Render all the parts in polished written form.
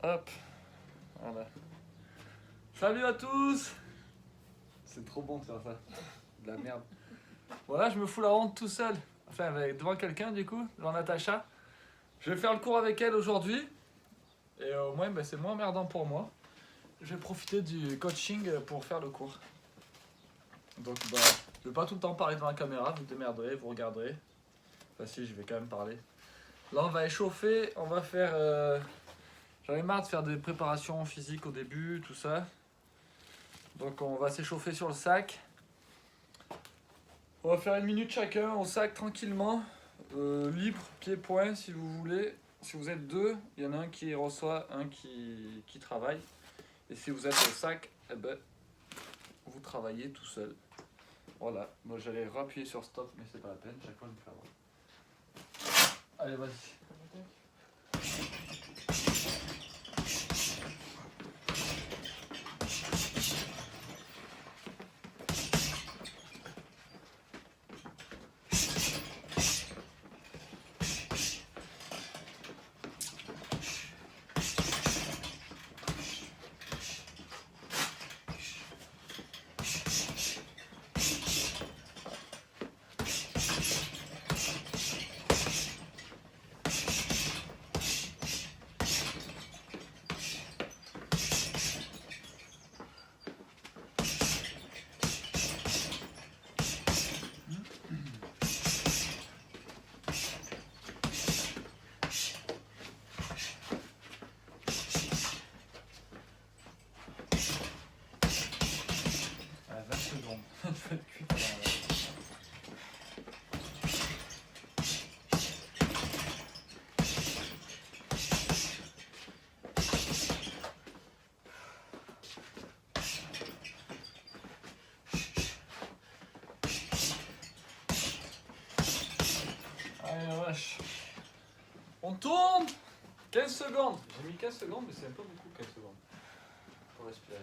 Hop. Voilà. Salut à tous. C'est trop bon de faire ça. De la merde. Voilà, je me fous la honte tout seul. Enfin, devant quelqu'un du coup, devant Natacha. Je vais faire le cours avec elle aujourd'hui. Et au moins, c'est moins emmerdant pour moi. Je vais profiter du coaching pour faire le cours. Donc, je vais pas tout le temps parler devant la caméra. Vous démerderez, vous regarderez. Enfin, si, je vais quand même parler. Là, on va échauffer. On va faire... J'en ai marre de faire des préparations physiques au début, tout ça. Donc, on va s'échauffer sur le sac. On va faire 1 minute chacun au sac tranquillement. Libre, pied-point si vous voulez. Si vous êtes deux, il y en a un qui reçoit, un qui travaille. Et si vous êtes au sac, eh ben, vous travaillez tout seul. Voilà, moi j'allais rappuyer sur stop, mais c'est pas la peine, chaque fois je me fais avoir. Allez, vas-y. Allez, la vache. On tourne. 15 secondes. J'ai mis 15 secondes, mais c'est un peu beaucoup 15 secondes pour respirer.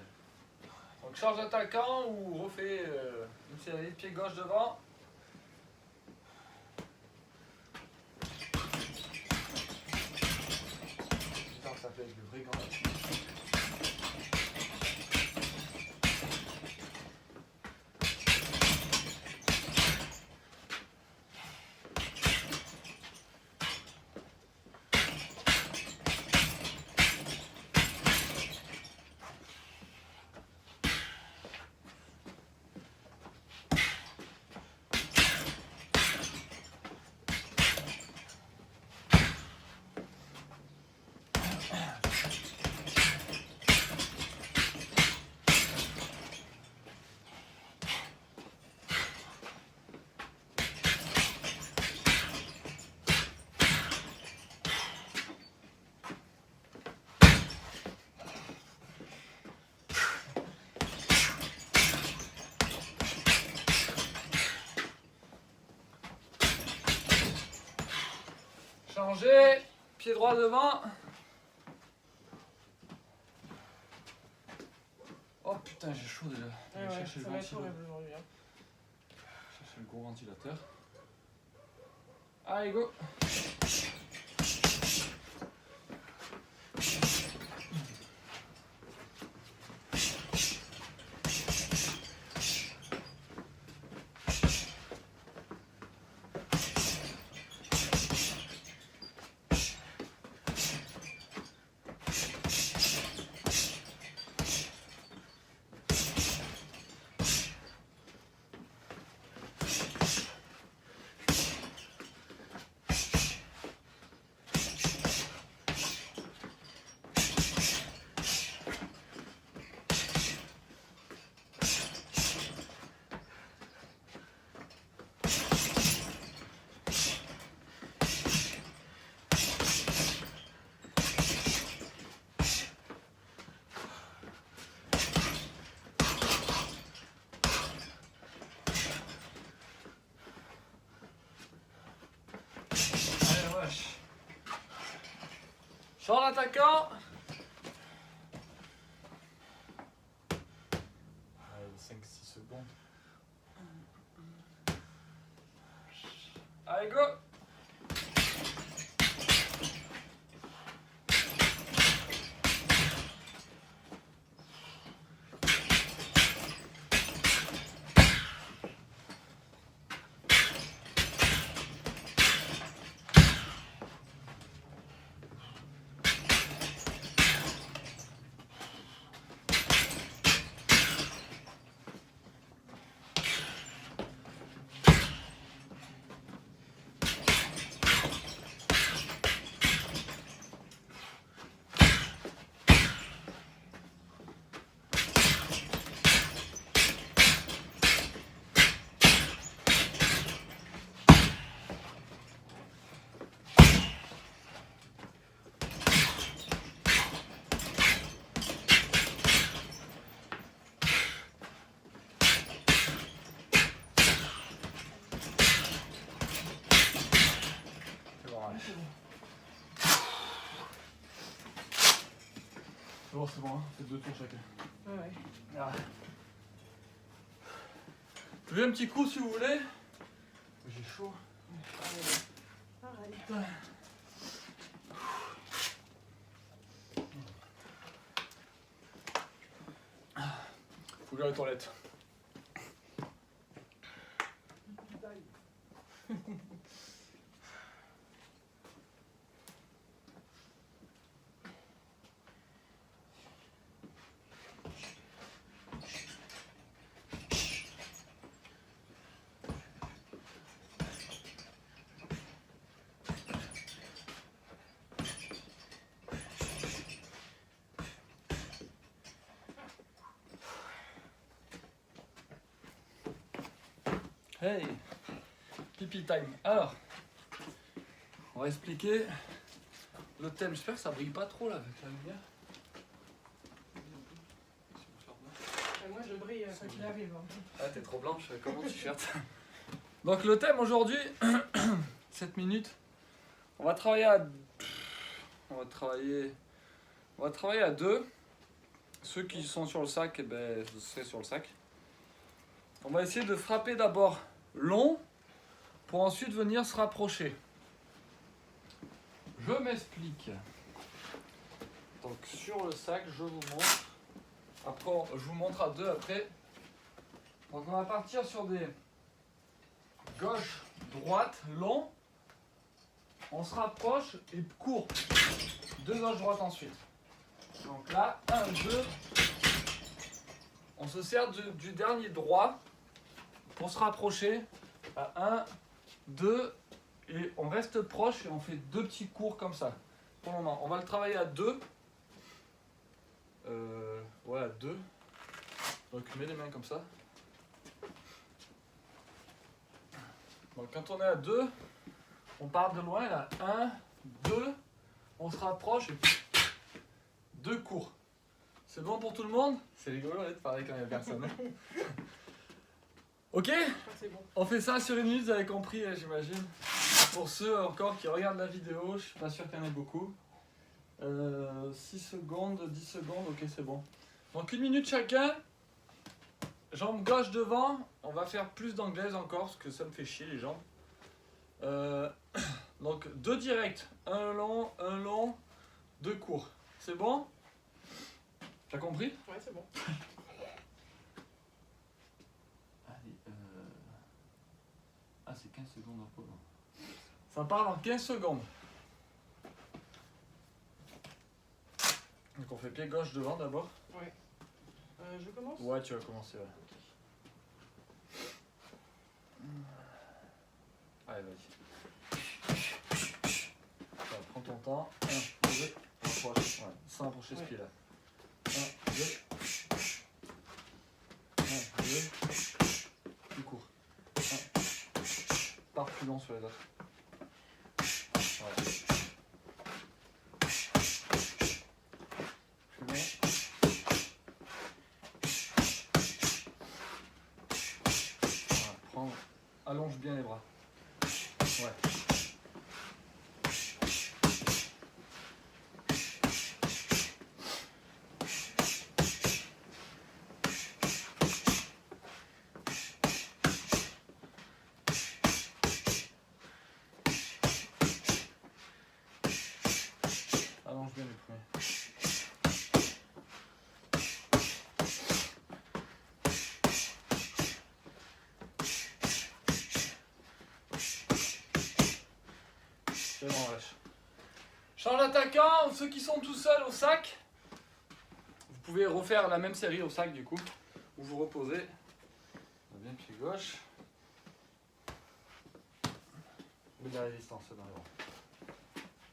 Donc charge attaquant ou refait une série de pied gauche devant. Putain, ça fait du vrai grand. Changer, pied droit devant. Oh putain, j'ai chaud déjà. Je vais chercher le ventilateur. Chercher le gros ventilateur. Allez, go. Champ d'attaquant. Allez, 5-6 secondes. Allez, go. Bon, c'est bon, hein, faites 2 tours chacun. Ouais. Ah. Je veux un petit coup si vous voulez. J'ai chaud. Pareil. Faut que j'aille aux toilettes. Hey, pipi time. Alors, on va expliquer le thème. J'espère que ça brille pas trop là avec la lumière. Moi je brille quand il arrive. Ah, t'es trop blanche, comme mon t-shirt. Donc le thème aujourd'hui, 7 minutes. On va travailler à 2. Ceux qui sont sur le sac, eh ben, vous serez sur le sac. On va essayer de frapper d'abord long pour ensuite venir se rapprocher. Je m'explique. Donc sur le sac, je vous montre. Après, je vous montre à 2 après. Donc on va partir sur des gauche, droite, long. On se rapproche et court. 2 gauche, droite ensuite. Donc là, 1, 2. On se sert du dernier droit pour se rapprocher à 1, 2 et on reste proche et on fait 2 petits cours comme ça. Pour le moment, on va le travailler à 2. Voilà, 2. Donc mets les mains comme ça. Donc quand on est à 2, on part de loin là. 1, 2, on se rapproche et 2 cours. C'est bon pour tout le monde? C'est rigolo de parler quand il n'y a personne. Ok? C'est bon. On fait ça sur 1 minute, vous avez compris, j'imagine. Pour ceux encore qui regardent la vidéo, je suis pas sûr qu'il y en ait beaucoup. 6 secondes, 10 secondes, ok c'est bon. Donc 1 minute chacun. Jambe gauche devant. On va faire plus d'anglaise encore parce que ça me fait chier les jambes. Donc 2 directs. Un long, 2 courts. C'est bon? T'as compris? Ouais, c'est bon. Allez, ah, c'est 15 secondes en pause. Ça part dans 15 secondes. Donc on fait pied gauche devant d'abord. Ouais. Je commence? Ouais, tu vas commencer. Ouais. Allez, vas-y. Voilà, prends ton temps. 1, 2, approche. Ouais, sans approcher ce pied-là. 1, 2. 1, 2. Plus court. 1. Pars plus long sur les autres. Voilà. Plus long. Voilà, prends. Allonge bien les bras. Ouais. Allonge bien les premiers. C'est bon, lâche. Change d'attaquant, ceux qui sont tout seuls au sac. Vous pouvez refaire la même série au sac du coup. Vous vous reposez. Bien pied gauche. Mets de la résistance dans les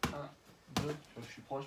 bras. 1, 2, je suis proche.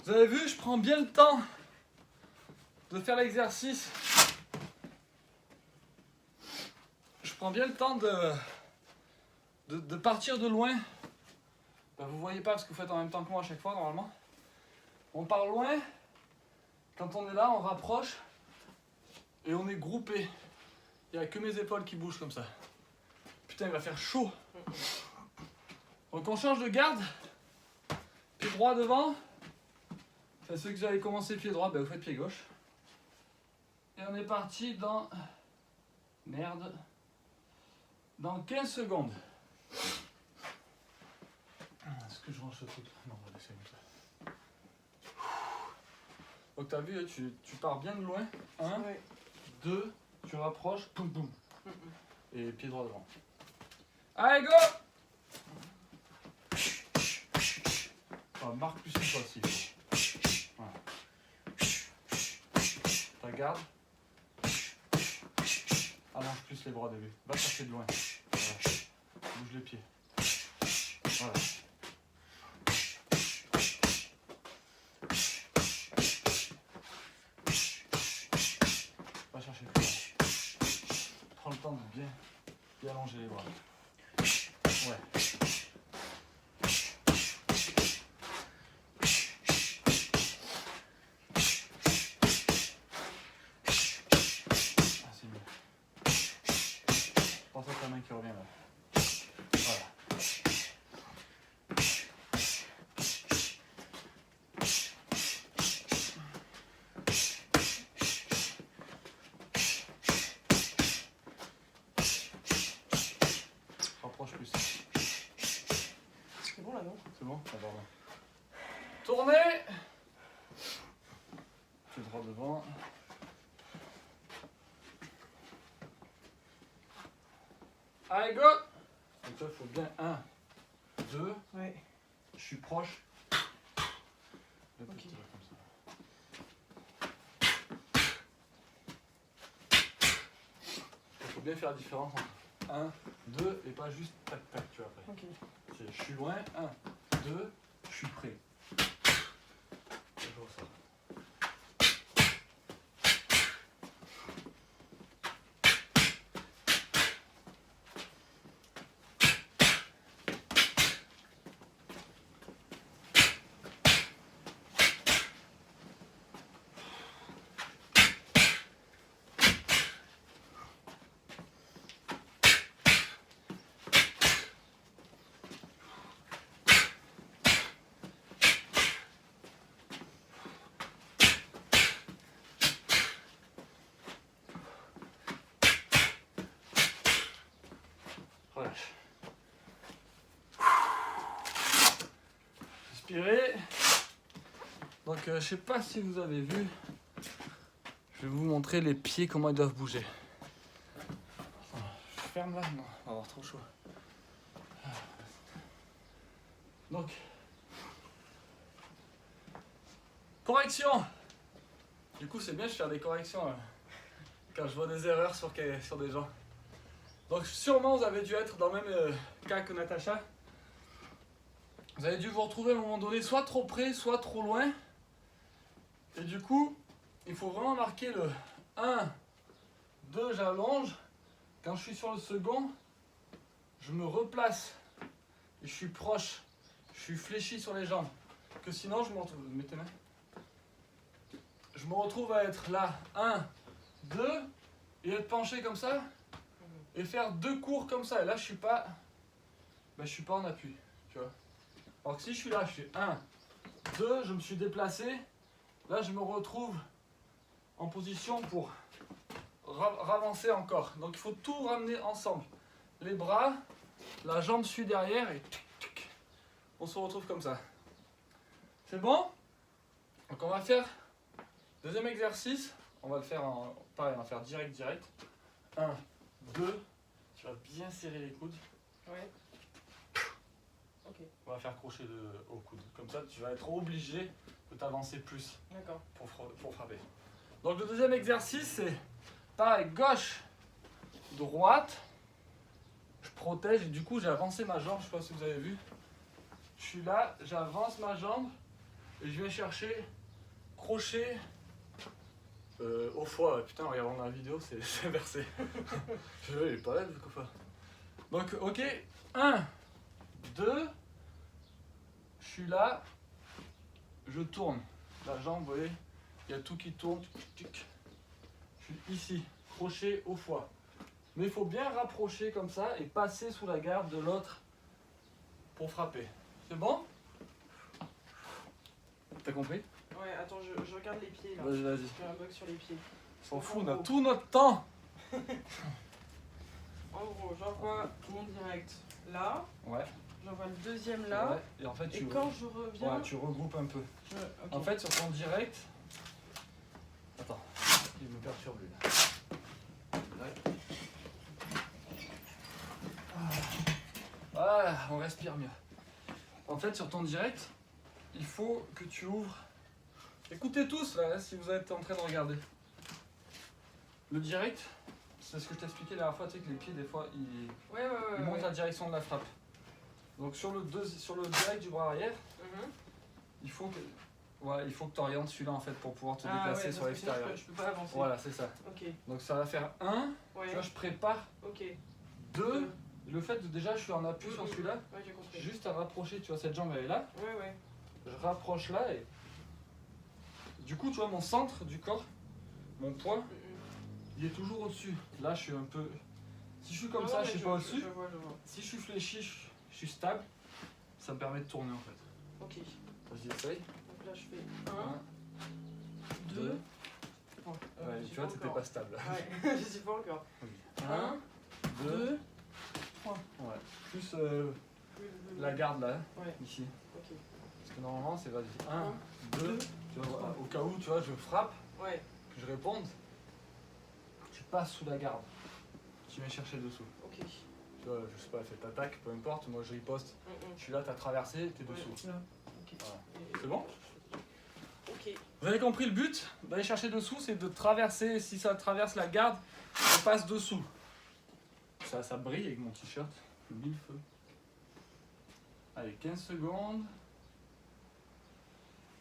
Vous avez vu, je prends bien le temps de faire l'exercice. Je prends bien le temps de partir de loin. Ben, vous voyez pas parce que vous faites en même temps que moi à chaque fois normalement. On part loin. Quand on est là, on rapproche et on est groupé. Il n'y a que mes épaules qui bougent comme ça. Putain, il va faire chaud. Donc on change de garde. Pied droit devant. Enfin, ceux que j'avais commencé pied droit, ben vous faites pied gauche. Et on est parti dans... Merde. Dans 15 secondes. Est-ce que je range ce truc? Non, on va laisser comme ça. Donc t'as vu, tu pars bien de loin. 1, Ouais. 2, tu rapproches, boum boum. Et pied droit devant. Allez, go! Marque plus une fois aussi. Voilà. Ta garde. Allonge plus les bras au début. Va chercher de loin. Voilà. Bouge les pieds. Voilà. Va chercher plus loin. Prends le temps de bien allonger les bras. Ouais. Qui revient là. Voilà. Rapproche plus. C'est bon là, non? C'est bon? Ah, pardon. Tournez. Pied droit devant. Allez, go! Donc là, il faut bien 1, 2, Ouais. je suis proche. Le Ok. petit comme ça. Il faut bien faire la différence entre 1, 2 et pas juste tac tac, tu vois après. Ok. C'est je suis loin, 1, 2, je suis prêt. Toujours ça. Relâche. Inspirez. Donc je sais pas si vous avez vu. Je vais vous montrer les pieds comment ils doivent bouger. Je ferme là, non, on va avoir trop chaud. Donc correction. Du coup c'est bien de faire des corrections quand je vois des erreurs sur des gens. Donc sûrement vous avez dû être dans le même cas que Natacha. Vous avez dû vous retrouver à un moment donné soit trop près, soit trop loin. Et du coup, il faut vraiment marquer le 1, 2, j'allonge. Quand je suis sur le second, je me replace. Et je suis proche. Je suis fléchi sur les jambes. Que sinon, je me retrouve... Mettez main. Je me retrouve à être là. 1, 2, et être penché comme ça. Et faire 2 cours comme ça. Et là, je suis pas en appui. Tu vois. Alors que si je suis là, je fais 1, 2, je me suis déplacé. Là, je me retrouve en position pour ravancer encore. Donc, il faut tout ramener ensemble. Les bras, la jambe suit derrière et on se retrouve comme ça. C'est bon? Donc, on va faire deuxième exercice. On va le faire pareil, on va faire direct. 1, 2. Tu vas bien serrer les coudes. Ouais. Ok. On va faire crochet au coude. Comme ça, tu vas être obligé de t'avancer plus D'accord. pour frapper. Donc le deuxième exercice, c'est pareil, gauche, droite. Je protège et du coup j'ai avancé ma jambe, je sais pas si vous avez vu. Je suis là, j'avance ma jambe et je viens chercher crochet au foie. Putain, regarde dans la vidéo, c'est inversé. Je vais pas là, du coup. Donc, ok, 1, 2, je suis là, je tourne. La jambe, vous voyez, il y a tout qui tourne. Je suis ici, crochet au foie. Mais il faut bien rapprocher comme ça et passer sous la garde de l'autre pour frapper. C'est bon? T'as compris? Ouais, attends, je regarde les pieds là. Vas-y, vas-y. J'ai un bug sur les pieds. On s'en fout, on a tout notre temps. En gros, j'envoie mon direct là. Ouais. J'envoie le deuxième là. Ouais. Et en fait, Et quand je reviens. ouais, tu regroupes un peu. Ok. En fait, sur ton direct. Attends, il me perturbe lui là. Ouais. Ah, on respire mieux. En fait, sur ton direct, il faut que tu ouvres. Écoutez tous là, si vous êtes en train de regarder. Le direct, c'est ce que je t'expliquais la dernière fois, tu sais que les pieds, des fois, ils montent la direction de la frappe. Donc sur le direct du bras arrière, il faut que tu orientes celui-là en fait pour pouvoir te déplacer sur l'extérieur. Je peux pas avancer. Voilà, c'est ça. Ok. Donc ça va faire 1, Ouais. tu vois, je prépare. Ok. 2, le fait de déjà je suis en appui sur celui-là, Ouais, j'ai compris. juste à rapprocher, tu vois, cette jambe elle est là, Ouais. je rapproche là et du coup, tu vois, mon centre du corps, mon poids, il est toujours au-dessus. Là, je suis un peu. Si je suis comme ça, je suis pas au-dessus. Je vois. Si je suis fléchi, je suis stable. Ça me permet de tourner en fait. Ok. Vas-y, essaye. Donc là, je fais 1, 1, 2. 2. Ouais, tu vois, t'étais pas stable. Ouais, je sais pas encore. 1, 2, 3. Ouais. Plus la garde là, Ouais. ici. Ok. Parce que normalement, c'est vas-y. 1, 2. Tu vois, au cas où, tu vois, je frappe, Ouais. que je réponde. Tu passes sous la garde. Tu viens chercher dessous. Ok. Tu vois, je sais pas, fais t'attaques, peu importe. Moi, je riposte. Je suis là, t'as traversé, t'es dessous. Là. Ok. Voilà. C'est bon? Ok. Vous avez compris le but d'aller chercher dessous, c'est de traverser, si ça traverse la garde, on passe dessous. Ça brille avec mon t-shirt, mille feux. Allez, 15 secondes.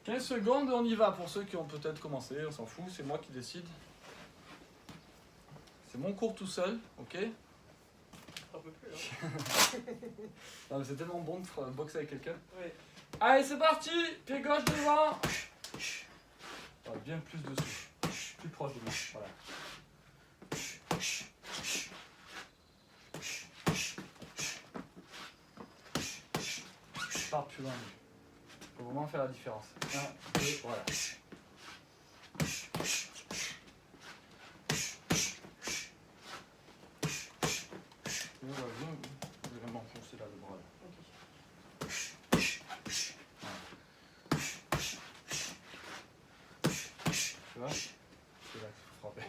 15 secondes et on y va pour ceux qui ont peut-être commencé, on s'en fout, c'est moi qui décide. C'est mon cours tout seul, ok? Un peu plus là. Non, mais c'est tellement bon de boxer avec quelqu'un. Ouais. Allez, c'est parti! Pied gauche devant! Voilà, bien plus dessus. Plus proche de moi. Voilà. Pars plus loin. Faut vraiment faire la différence. 1, 2, voilà. On va vraiment foncer là le bras. Là. Tu vois? C'est là qu'il faut frapper.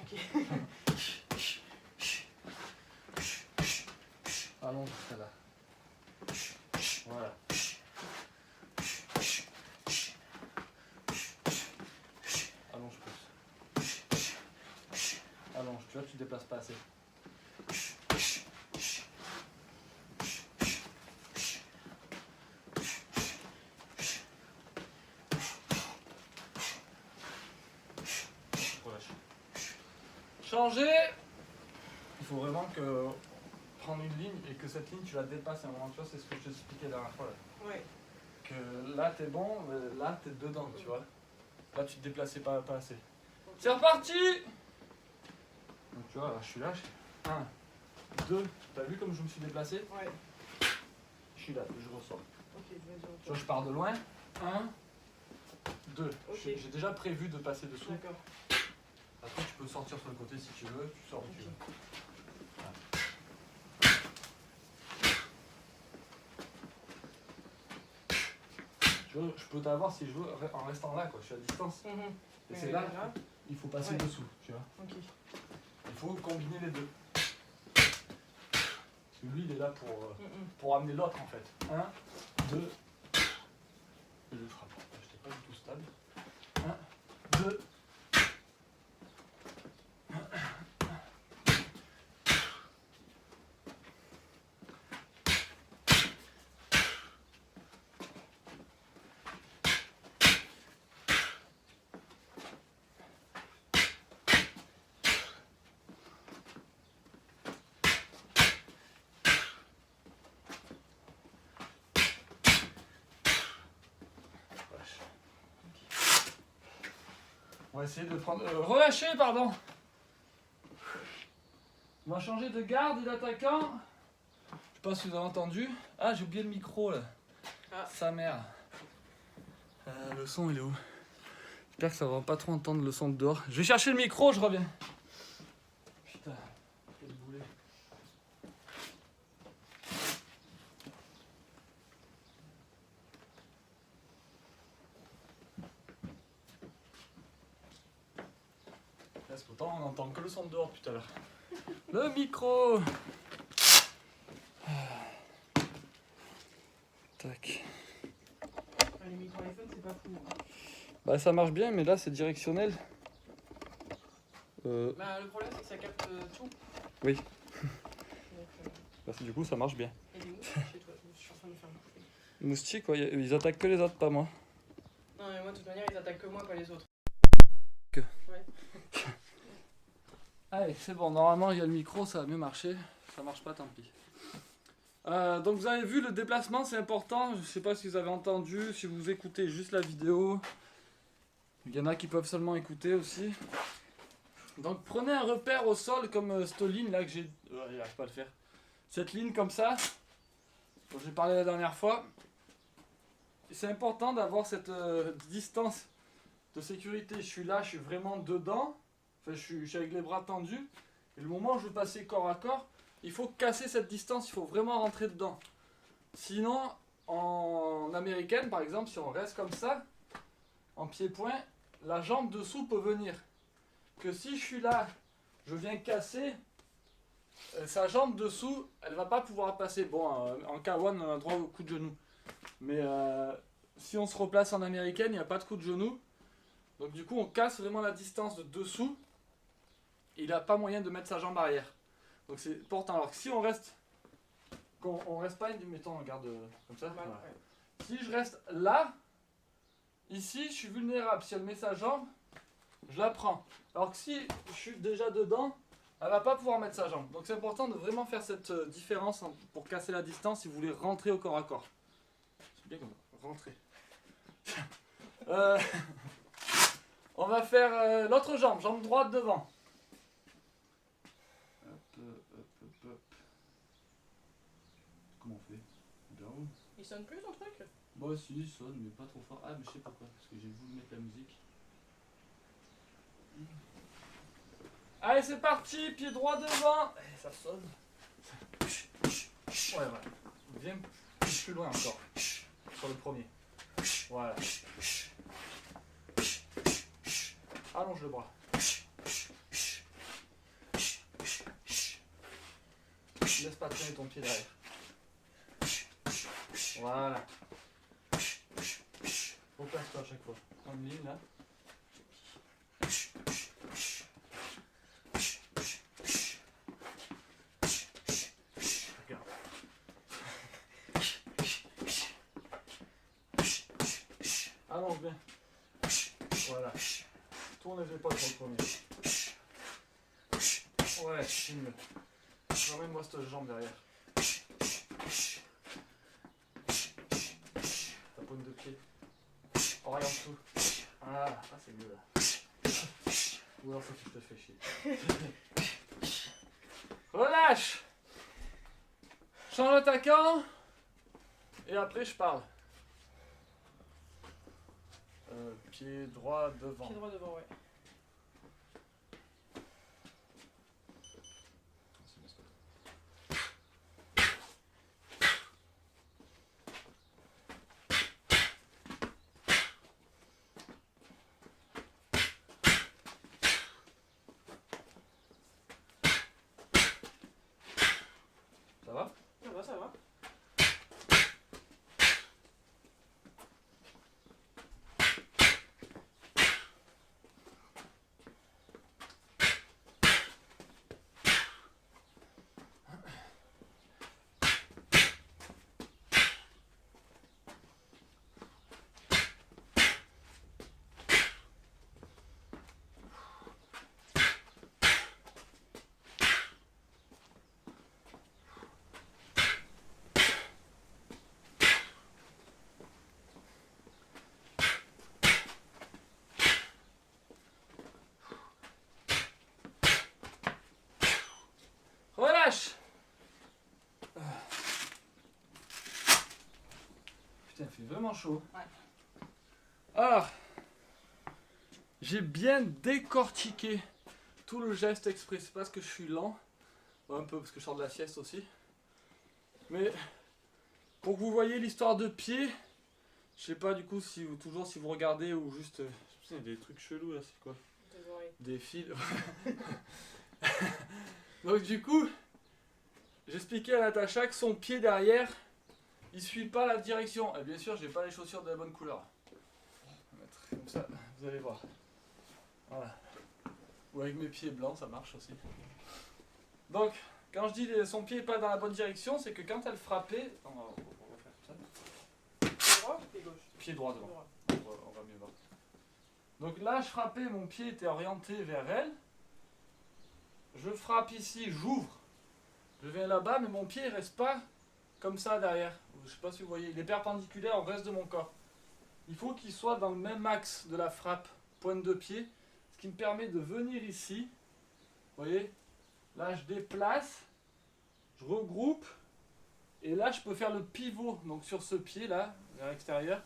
Allons jusqu'à là. Voilà. Allonge plus. Allonge, tu vois, tu te déplaces pas assez. Relâche. Changer. Il faut vraiment que prendre une ligne et que cette ligne tu la dépasses à un moment, tu vois, c'est ce que je t'expliquais la dernière fois là. Ouais. Que là t'es bon, mais là t'es dedans, tu vois. Là tu te déplaçais pas assez. C'est reparti! Donc tu vois, là, je suis là, 1, 2, t'as vu comme je me suis déplacé? Ouais. Je suis là, je ressors. Ok, vas-y, Tu vois, je pars de loin, 1, 2. Ok. J'ai déjà prévu de passer dessous. D'accord. Après tu peux sortir sur le côté si tu veux, tu sors où tu veux. Tu vois, je peux t'avoir si je veux en restant là, quoi. Je suis à distance. Et c'est là, il faut passer dessous, tu vois. Ok. Il faut combiner les deux. Parce que lui, il est là pour amener l'autre, en fait. 1, 2, et je frappe. Je n'étais pas du tout stable. 1, 2. On va essayer de prendre... relâcher, pardon. On va changer de garde et d'attaquant. Je sais pas si vous avez entendu. Ah, j'ai oublié le micro là. Ah. Sa mère. Le son il est où? J'espère que ça va pas trop entendre le son de dehors. Je vais chercher le micro, je reviens. Putain, quel boulet. Pourtant on entend que le son de dehors tout à l'heure. Le micro. Tac. Les micros iPhone, c'est pas fou. Hein. Bah ça marche bien, mais là c'est directionnel. Bah, le problème, c'est que ça capte tout. Oui. Donc, Bah, du coup ça marche bien. et des moustiques chez toi, je suis en train de me faire bouffer. Les moustiques, ouais, ils attaquent que les autres, pas moi. Non, mais moi, de toute manière, ils attaquent que moi, pas les autres. Que. Ouais. Allez, c'est bon, normalement il y a le micro, ça va mieux marcher. Ça marche pas, tant pis. Donc vous avez vu, le déplacement c'est important. Je sais pas si vous avez entendu, si vous écoutez juste la vidéo. Il y en a qui peuvent seulement écouter aussi. Donc prenez un repère au sol comme cette ligne là que j'ai... j'arrive pas à le faire. Cette ligne comme ça, dont j'ai parlé la dernière fois. C'est important d'avoir cette distance de sécurité. Je suis là, je suis vraiment dedans. Enfin, je suis avec les bras tendus. Et le moment où je veux passer corps à corps, il faut casser cette distance, il faut vraiment rentrer dedans. Sinon, en américaine par exemple, si on reste comme ça, en pied-point, la jambe dessous peut venir. Que si je suis là, je viens casser, sa jambe dessous, elle va pas pouvoir passer. Bon, en K1, on a droit au coup de genou. Mais si on se replace en américaine, il n'y a pas de coup de genou. Donc du coup, on casse vraiment la distance de dessous. Il n'a pas moyen de mettre sa jambe arrière. Donc c'est important. Alors que si on reste, on reste pas, mettons, on regarde comme ça. Voilà. Si je reste là, ici, je suis vulnérable. Si elle met sa jambe, je la prends. Alors que si je suis déjà dedans, elle va pas pouvoir mettre sa jambe. Donc c'est important de vraiment faire cette différence pour casser la distance si vous voulez rentrer au corps à corps. C'est bien comme ça, rentrer. On va faire l'autre jambe, jambe droite devant. Hop. Comment on fait? Down. Il sonne plus ton truc? Moi aussi, il sonne, mais pas trop fort. Ah, mais je sais pourquoi, parce que j'ai voulu mettre la musique. Allez, c'est parti, pied droit devant. Eh, ça sonne. Ouais, voilà. Viens plus loin encore. Sur le premier. Voilà. Allonge le bras. Laisse pas traîner ton pied derrière. Voilà. Replace-toi à chaque fois. Prends une ligne là. Regarde. Allonge bien. Voilà. Tourne les épaules pour le premier. Ouais, c'est mieux. Ramène-moi cette jambe derrière. Ta paume de pied. Oriente tout. Ah, c'est mieux là. Ou alors ça te fait chier. Relâche. Change d'attaquant. Et après je parle. Pied droit devant. Pied droit devant, ouais. Ça va? Ça va, ça va. lâche. Putain, il fait vraiment chaud. Ouais. Alors, j'ai bien décortiqué tout le geste exprès. C'est parce que je suis lent. Un peu parce que je sors de la sieste aussi. Mais pour que vous voyez l'histoire de pied, je sais pas du coup si vous, toujours si vous regardez ou juste... Putain, des trucs chelous là, c'est quoi? Tes oreilles. Des fils. Donc du coup, j'expliquais à Natacha que son pied derrière, il suit pas la direction. Et bien sûr, j'ai pas les chaussures de la bonne couleur. On va mettre comme ça, vous allez voir. Voilà. Ou avec mes pieds blancs, ça marche aussi. Donc, quand je dis son pied est pas dans la bonne direction, c'est que quand elle frappait... On va faire comme ça. Pied droit ou pied gauche? Pied droit devant. Droit. On va mieux voir. Donc là, je frappais, mon pied était orienté vers elle. Je frappe ici, j'ouvre. Je viens là-bas, mais mon pied il reste pas comme ça derrière. Je sais pas si vous voyez, il est perpendiculaire au reste de mon corps. Il faut qu'il soit dans le même axe de la frappe, pointe de pied, ce qui me permet de venir ici. Vous voyez? Là, je déplace, je regroupe, et là, je peux faire le pivot, donc sur ce pied-là, vers l'extérieur,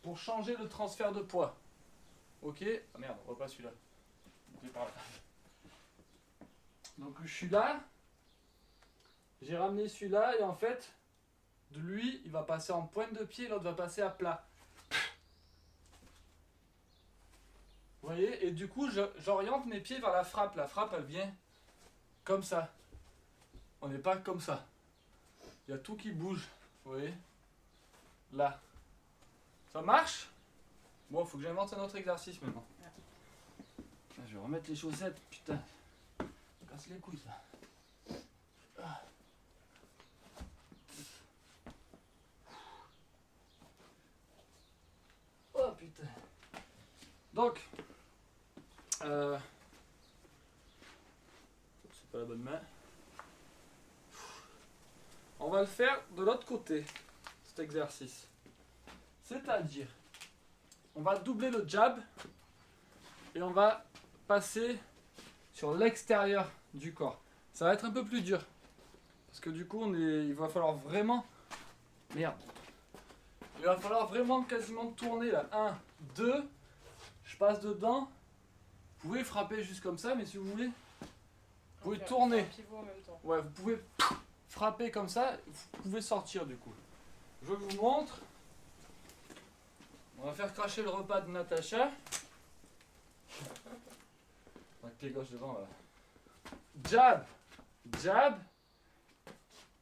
pour changer le transfert de poids. Ok? Ah merde, on voit pas celui-là. Il est par là. Donc je suis là, j'ai ramené celui-là, et en fait, de lui, il va passer en pointe de pied, l'autre va passer à plat. Vous voyez? Et du coup, j'oriente mes pieds vers la frappe. La frappe, elle vient comme ça. On n'est pas comme ça. Il y a tout qui bouge. Vous voyez? Là. Ça marche? Bon, il faut que j'invente un autre exercice maintenant. Je vais remettre les chaussettes. Putain. Ça casse les couilles, ça. Oh putain. Donc, c'est pas la bonne main. On va le faire de l'autre côté, cet exercice. C'est-à-dire, on va doubler le jab et on va passer sur l'extérieur du corps. Ça va être un peu plus dur. Parce que du coup, il va falloir vraiment... Merde. Il va falloir vraiment quasiment tourner là. 1, 2, je passe dedans. Vous pouvez frapper juste comme ça, mais si vous voulez, vous pouvez tourner. Un pivot en même temps. Ouais, vous pouvez frapper comme ça, vous pouvez sortir du coup. Je vous montre. On va faire cracher le repas de Natacha. Avec pied gauche devant, voilà. Jab, jab.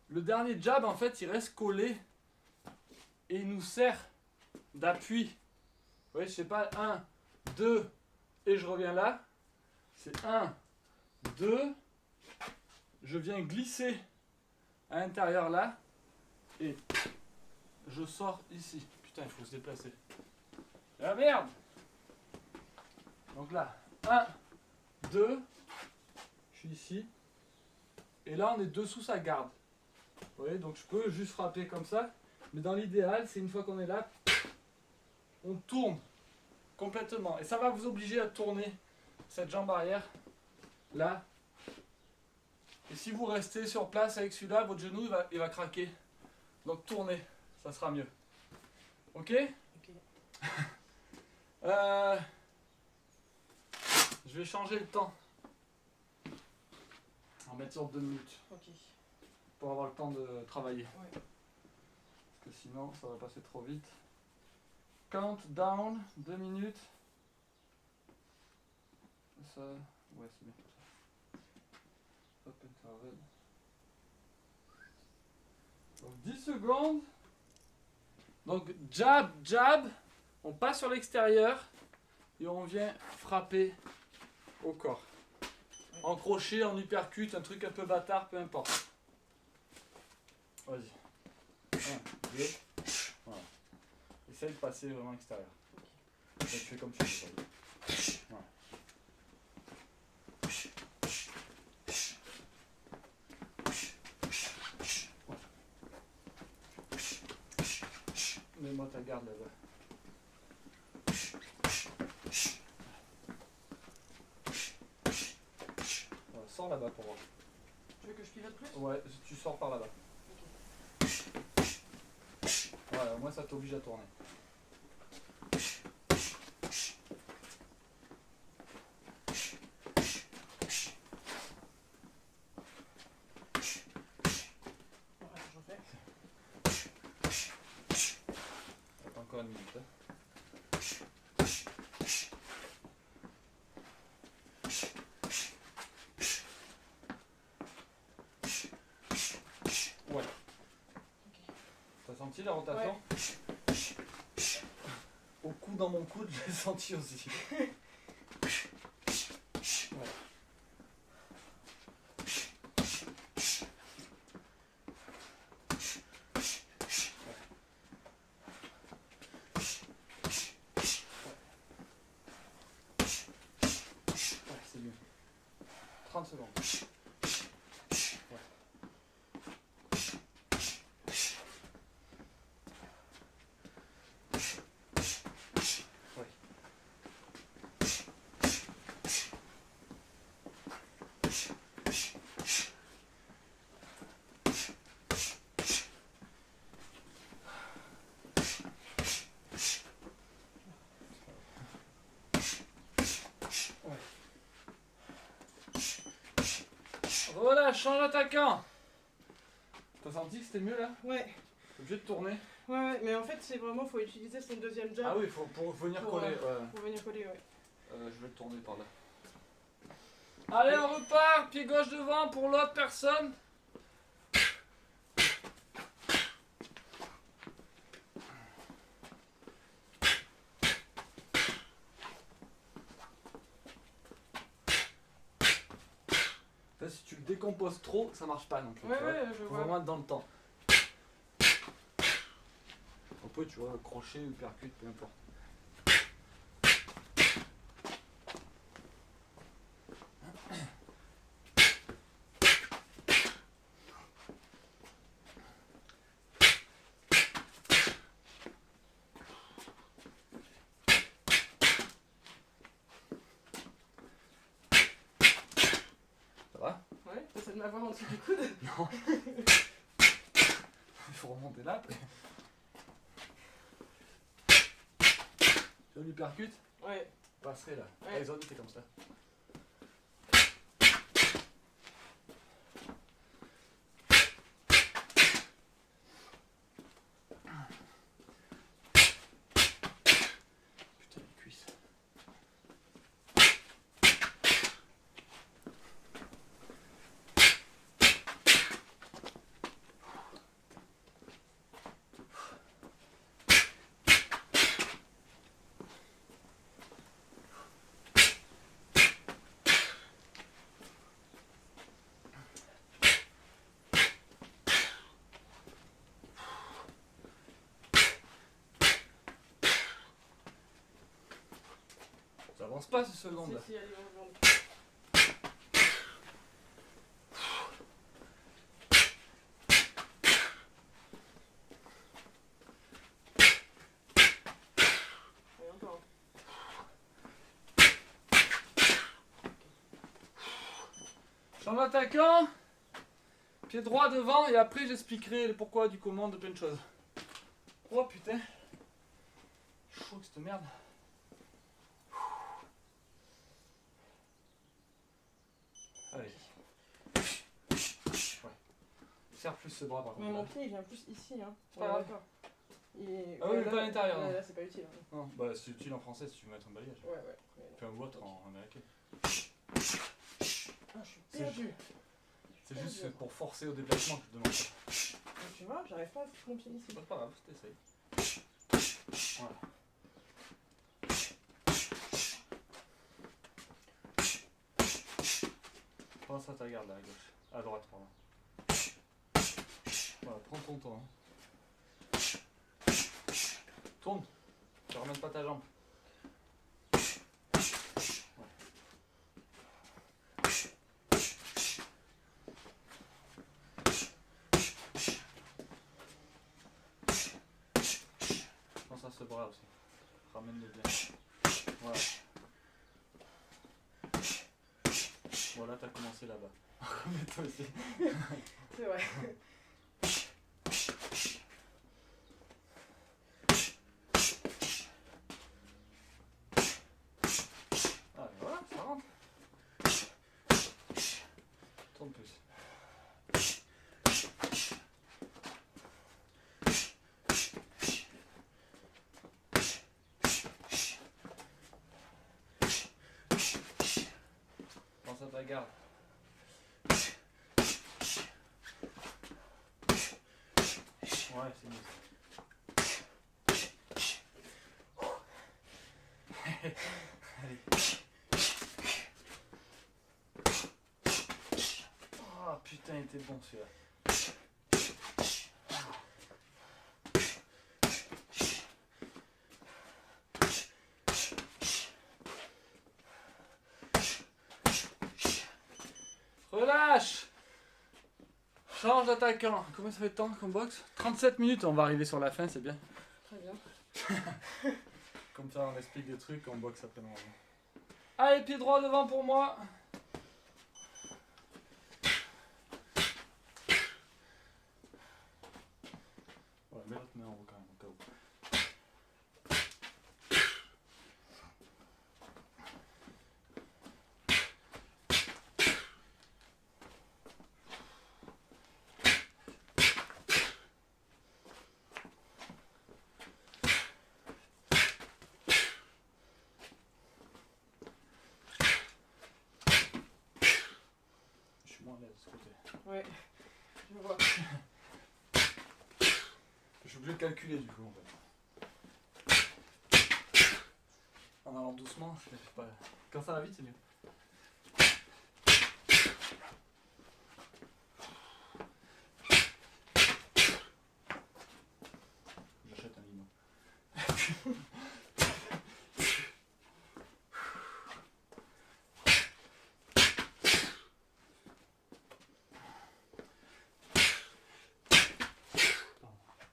Le dernier jab, en fait, il reste collé et il nous sert d'appui. Vous voyez, je sais pas, 1, 2, et je reviens là. C'est 1, 2, je viens glisser à l'intérieur là, et je sors ici. Putain, il faut se déplacer. Ah merde! Donc là, 1, 2, je suis ici, et là on est dessous sa garde. Vous voyez, donc je peux juste frapper comme ça, mais dans l'idéal, c'est une fois qu'on est là, on tourne complètement. Et ça va vous obliger à tourner cette jambe arrière, là. Et si vous restez sur place avec celui-là, votre genou il va craquer. Donc tournez, ça sera mieux. Ok? Ok. Je vais changer le temps. On va mettre sur 2 minutes Ok. pour avoir le temps de travailler. Ouais. Parce que sinon ça va passer trop vite. Countdown, 2 minutes. Ça, ouais, c'est bien. Hop, intervalle. Donc 10 secondes. Donc jab, jab. On passe sur l'extérieur et on vient frapper au corps. En crochet, en uppercut, un truc un peu bâtard, peu importe. Vas-y. 1, 2. Voilà. Essaye de passer vraiment à l'extérieur. Tu fais comme tu veux. Voilà. Mets-moi ta garde là-bas. Voilà, sors là-bas pour voir. Tu veux que je pivote plus? Ouais, tu sors par là-bas. Voilà, moi ça t'oblige à tourner. Bon, attends, j'en fais. Attends encore une minute. Hein. Ouais. T'as senti la rotation? Au coup dans mon coude, je l'ai senti aussi. Ouais. Ouais, c'est mieux. 30 secondes. Ouais. Ouais. Voilà, change d'attaquant. T'as senti que c'était mieux là? Ouais. T'es obligé de tourner. Ouais, mais en fait, c'est vraiment, faut utiliser son deuxième jab. Ah oui, faut pour venir Pour, coller. Pour venir coller, ouais. Je vais le tourner par là. Allez, on repart. Pied gauche devant pour l'autre personne. Là, si tu le décomposes trop, ça marche pas non plus. Ouais, tu vois. ouais, je Faut vois. vraiment être dans le temps. On peut, tu vois, crochet ou percute, peu importe. Ça va? Ouais, t'essaies de m'avoir en dessous du coude. Non. Il faut remonter là après. Tu veux lui percute? Ouais. Passerai là. Ouais. Allez, zone, t'es comme ça. Putain, les cuisses. Ça avance pas ce seconde là. Si, allez, on va. Allez, encore. Champ d'attaquant. Pied droit devant et après j'expliquerai le pourquoi du comment de plein de choses. Oh putain. Chaud que cette merde. Allez. Ouais. Serre plus ce bras par contre. Mais mon là. pied il vient plus ici, hein. C'est pas grave. D'accord. Ah oui, mais pas à l'intérieur, non. Là, c'est pas utile. Hein. Non, bah c'est utile en français si tu veux mettre un balayage. Ouais, ouais. Fais un watt en américain. Ah, je suis perdu. C'est juste pour forcer au déplacement que je te demande ça. Tu vois, j'arrive pas à foutre mon pied ici. C'est pas grave, t'essayes. Voilà. Pense à ta garde là, à gauche. À droite, pardon. Voilà, prends ton temps. Hein. Tourne. Tu ramènes pas ta jambe. Pense à ce bras aussi. Ramène-le bien. Voilà. Voilà, t'as commencé là-bas. Mais toi aussi. C'est vrai. Ah, mais voilà, ça rentre. Tourne plus. Pense à ta garde. Ouais, c'est mieux. Allez. Oh putain, il était bon celui-là. Relâche. Change d'attaquant. Combien ça fait de temps qu'on boxe? 37 minutes, on va arriver sur la fin, c'est bien. Très bien. Comme ça, on explique des trucs, on boxe après normalement. Allez, pied droit devant pour moi. Ouais, mets l'autre main en haut quand même, au cas où. Je suis moins à l'aise de ce côté. Ouais. Je vois. Je suis obligé de calculer du coup en fait. En allant doucement, c'est pas... Quand ça va vite, c'est mieux. J'achète un lino.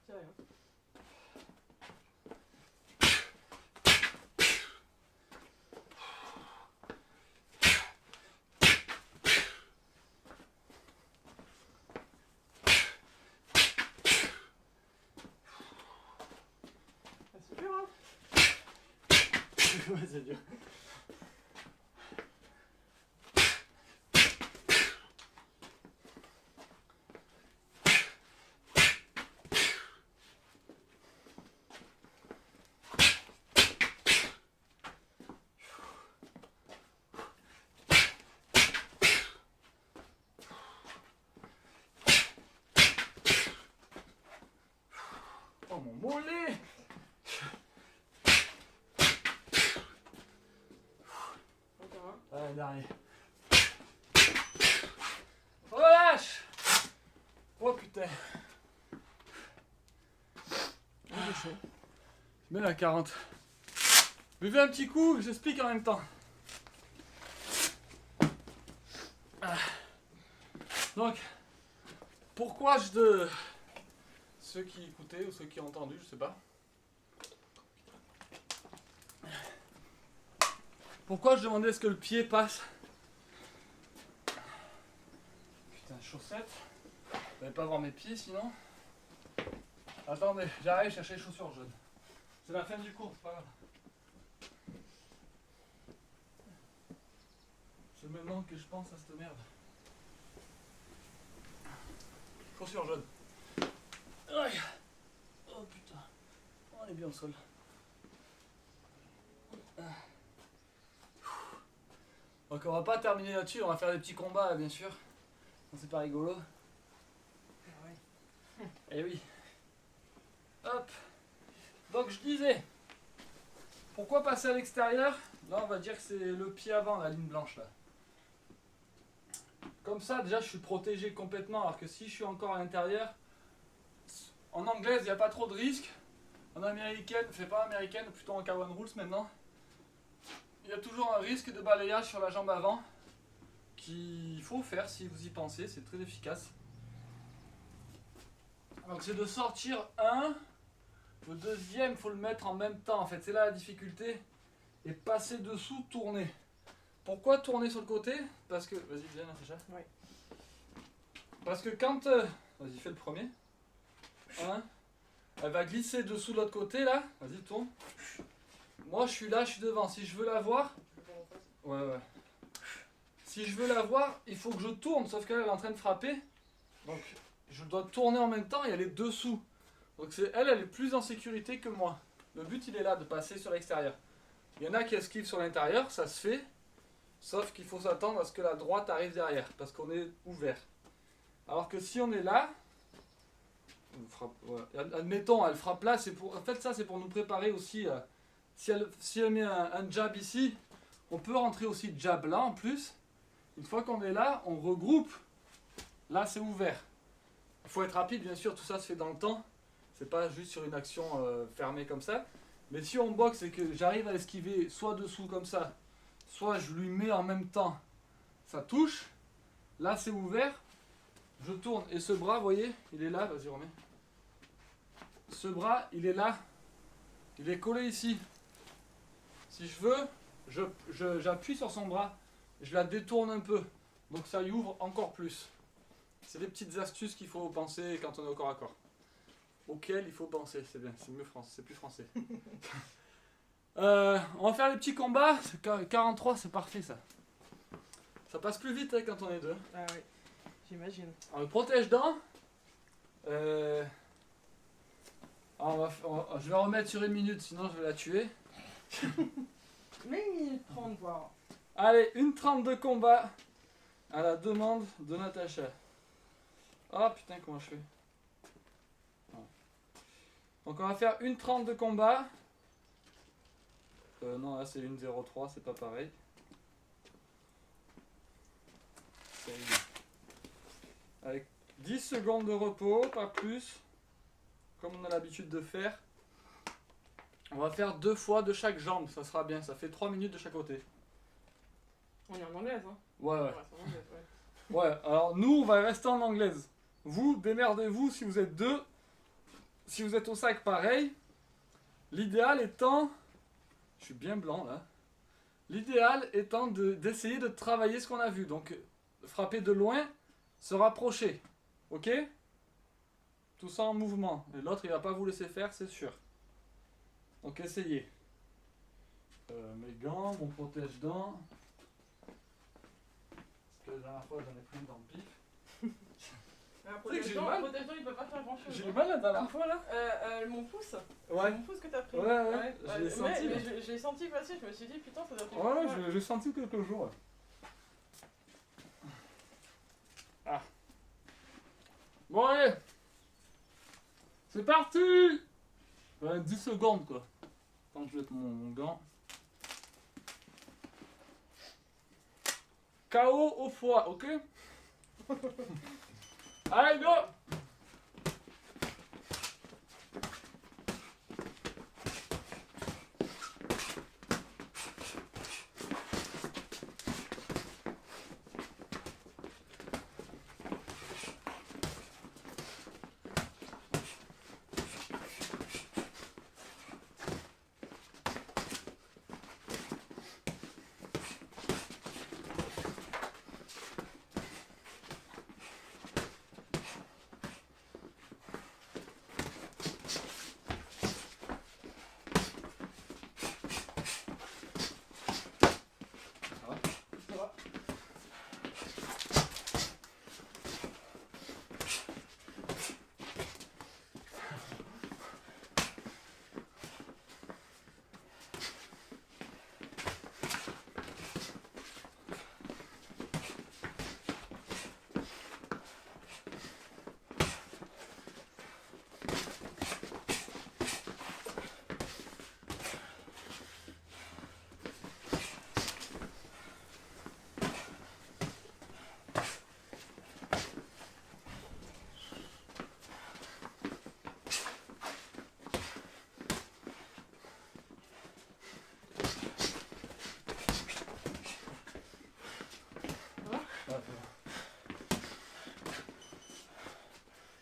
C'est rien. Ah, c'est dur, hein. Ouais, c'est dur. Oh mon mollet! Encore un. Allez, dernier. Relâche! Oh putain. J'ai chaud. Je mets la 40. Buvez un petit coup, j'explique en même temps. Ah. Donc, pourquoi ceux qui écoutaient ou ceux qui ont entendu, je sais pas. Pourquoi je demandais est-ce que le pied passe? Putain, chaussettes. Vous n'allez pas voir mes pieds sinon. Attendez, j'arrive chercher les chaussures jaunes. C'est la fin du cours, c'est pas grave. C'est maintenant que je pense à cette merde. Chaussures jaunes. Aïe. Oh putain. On est bien au sol. Donc on va pas terminer là-dessus, on va faire des petits combats bien sûr. C'est pas rigolo. Ah ouais. Eh oui. Hop. Donc je disais, pourquoi passer à l'extérieur? Là on va dire que c'est le pied avant, la ligne blanche là. Comme ça déjà je suis protégé complètement, alors que si je suis encore à l'intérieur, en anglaise il n'y a pas trop de risques. En américaine, pas américaine, plutôt en K1 Rules maintenant. Il y a toujours un risque de balayage sur la jambe avant qu'il faut faire si vous y pensez, c'est très efficace. Donc c'est de sortir un, le deuxième il faut le mettre en même temps en fait, c'est là la difficulté. Et passer dessous, tourner. pourquoi tourner sur le côté? Parce que... Vas-y, viens, Natacha. Ouais. Parce que quand... Vas-y, fais le premier. Hein? Elle va glisser dessous de l'autre côté, là. Vas-y, tourne. Moi, je suis là, je suis devant. Si je veux la voir... Ouais, ouais. Si je veux la voir, il faut que je tourne. Sauf qu'elle est en train de frapper. Donc, je dois tourner en même temps et elle est dessous. Donc, elle est plus en sécurité que moi. Le but, il est là, de passer sur l'extérieur. Il y en a qui esquivent sur l'intérieur, ça se fait. Sauf qu'il faut s'attendre à ce que la droite arrive derrière. Parce qu'on est ouvert. Alors que si on est là... Ouais. Admettons, elle frappe là. En fait, ça, c'est pour nous préparer aussi... Si elle met un jab ici, on peut rentrer aussi jab là en plus. Une fois qu'on est là, on regroupe. Là, c'est ouvert. Il faut être rapide, bien sûr, tout ça se fait dans le temps. C'est pas juste sur une action fermée comme ça. Mais si on boxe et que j'arrive à esquiver soit dessous comme ça, soit je lui mets en même temps, ça touche. Là, c'est ouvert. Je tourne. Et ce bras, vous voyez, il est là. Vas-y, remets. Ce bras, il est là. Il est collé ici. Si je veux, j'appuie sur son bras. Je la détourne un peu. Donc ça y ouvre encore plus. C'est des petites astuces qu'il faut penser quand on est au corps à corps. Auxquelles il faut penser, c'est bien, c'est mieux français, c'est plus français. On va faire les petits combats. 43, c'est parfait ça. Ça passe plus vite hein, quand on est deux. Ah oui, j'imagine. Alors, le protège-dents. Je vais remettre sur 1 minute, sinon je vais la tuer. Mais 1 minute 30, voir. Allez, 1:30 de combat à la demande de Natacha. Ah putain, comment je fais? Donc on va faire 1:30 de combat. Non, là c'est 1:03, c'est pas pareil. Avec 10 secondes de repos, pas plus. Comme on a l'habitude de faire. On va faire 2 fois de chaque jambe, ça sera bien. Ça fait 3 minutes de chaque côté. On est en anglaise, hein? Ouais, ouais. Ouais, c'est en anglaise, ouais. Ouais, alors nous on va rester en anglaise. Vous, démerdez-vous si vous êtes deux. Si vous êtes au sac, pareil. L'idéal étant... Je suis bien blanc là. L'idéal étant d'essayer de travailler ce qu'on a vu. Donc, frapper de loin, se rapprocher. Ok? Tout ça en mouvement. Et l'autre, il va pas vous laisser faire, c'est sûr. Donc, essayez. Mes gants, mon protège-dents. Parce que la dernière fois, j'en ai pris dans le pif. Protège-dents, il peut pas faire grand chose. J'ai eu mal la dernière fois là. Mon pouce. Ouais. Mon pouce que t'as pris. Ouais. Je l'ai senti. Mais je l'ai senti passer, je me suis dit putain ça doit être. Ouais, j'ai senti quelques jours. Ouais. Ah. Bon allez. C'est parti. 10 secondes quoi. Tant que je vais mettre mon gant. KO au foie, ok? Allez, go!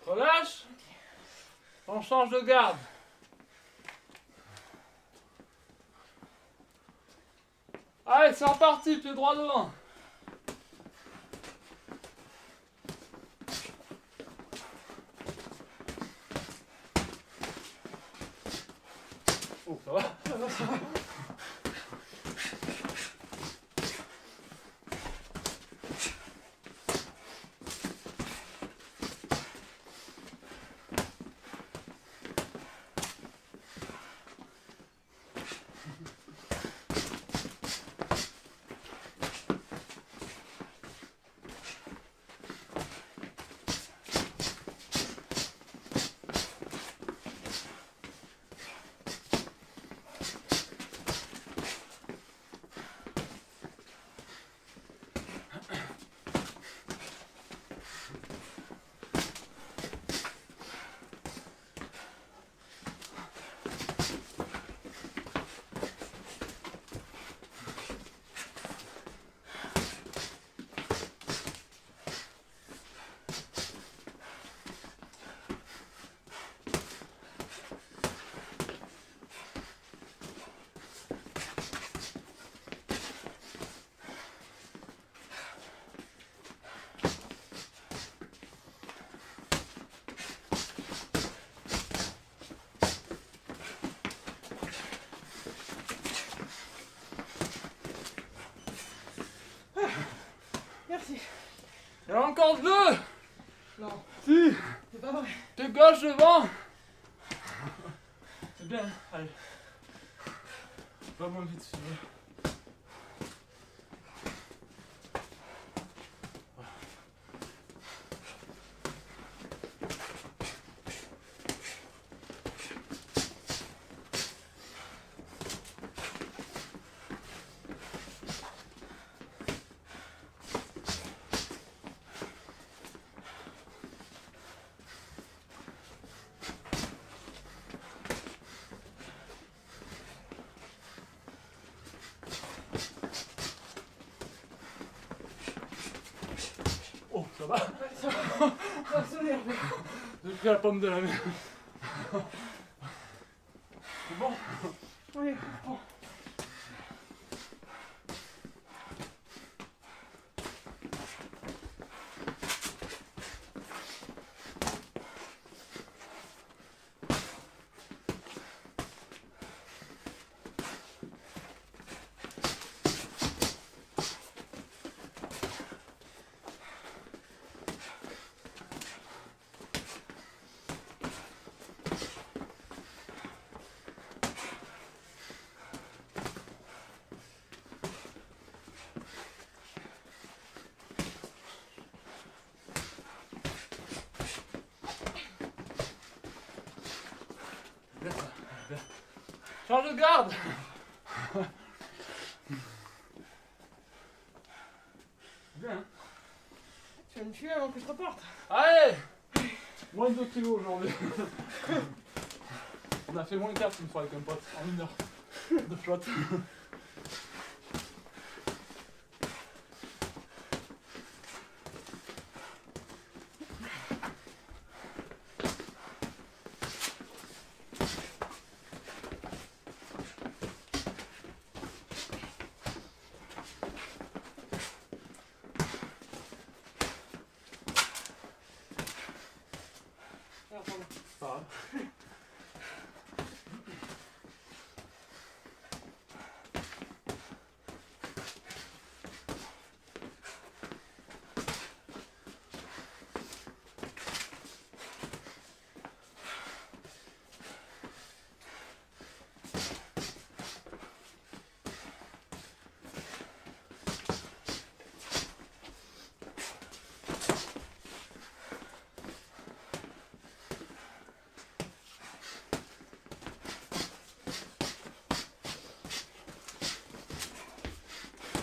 Relâche. On change de garde. Allez, c'est reparti, pied droit devant. Oh, ça va? Ça va. Merci. Il y en a encore deux. Non, Si. c'est pas vrai. Pied gauche devant. C'est bien, allez. Va moins vite si tu veux. Oh, ça va? Ça va. Ça va se lever. J'ai pris la pomme de la main. C'est bon? Oui, bon. Bien, ça. Bien. Change de garde. Bien. Hein. Tu vas me tuer avant que je reparte. Allez. Moins de 2 kilos aujourd'hui. On a fait moins de 4 une fois avec un pote en 1 heure de flotte. Ah, pardon. Pas grave.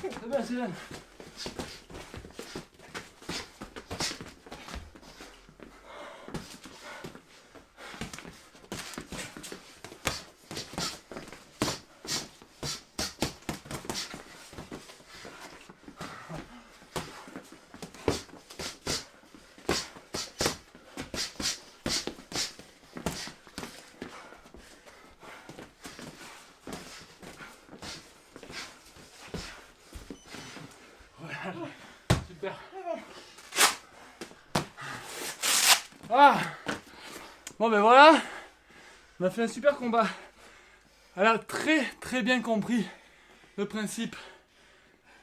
C'est bien, c'est bien. Super. Ah. Bon ben voilà. On a fait un super combat. Elle a très bien compris le principe.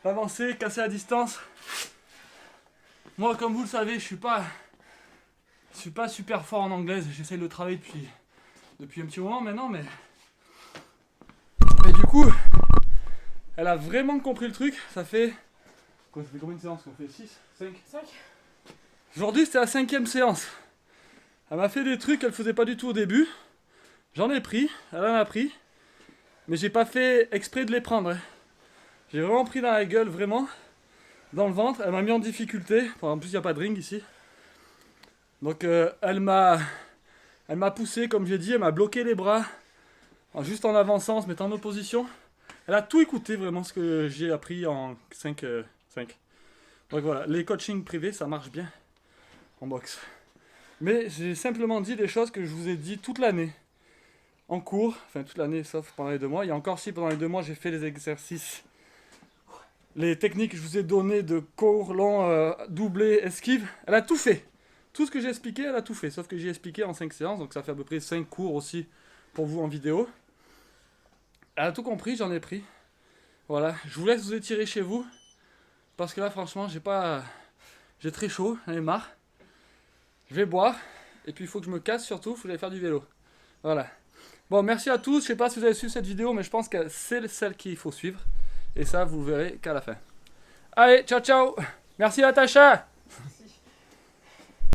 Avancer, casser à distance. Moi, comme vous le savez, je suis pas super fort en anglaise. J'essaie de le travailler depuis un petit moment maintenant, mais du coup, elle a vraiment compris le truc. Ça fait combien de séances? On fait 6, 5. Aujourd'hui, c'était la 5e séance. Elle m'a fait des trucs qu'elle faisait pas du tout au début. J'en ai pris, elle en a pris, mais j'ai pas fait exprès de les prendre. J'ai vraiment pris dans la gueule, vraiment, dans le ventre. Elle m'a mis en difficulté. Enfin, en plus, il n'y a pas de ring ici. Donc, elle m'a poussé, comme j'ai dit, elle m'a bloqué les bras, juste en avançant, en se mettant en opposition. Elle a tout écouté, vraiment, ce que j'ai appris en 5. Donc voilà, les coachings privés, ça marche bien en boxe. Mais j'ai simplement dit des choses que je vous ai dit toute l'année. En cours, enfin toute l'année, sauf pendant les 2 mois. Il y a encore si pendant les 2 mois, j'ai fait les exercices. Les techniques que je vous ai données de cours long, doublé, esquive. Elle a tout fait. Tout ce que j'ai expliqué, elle a tout fait. Sauf que j'ai expliqué en 5 séances. Donc ça fait à peu près 5 cours aussi pour vous en vidéo. Elle a tout compris, j'en ai pris. Voilà, je vous laisse vous étirer chez vous. Parce que là, franchement, j'ai très chaud, j'en ai marre. Je vais boire. Et puis il faut que je me casse surtout, il faut que j'aille faire du vélo. Voilà. Bon, merci à tous. Je sais pas si vous avez suivi cette vidéo, mais je pense que c'est celle qu'il faut suivre. Et ça, vous le verrez qu'à la fin. Allez, ciao, ciao. Merci Natacha.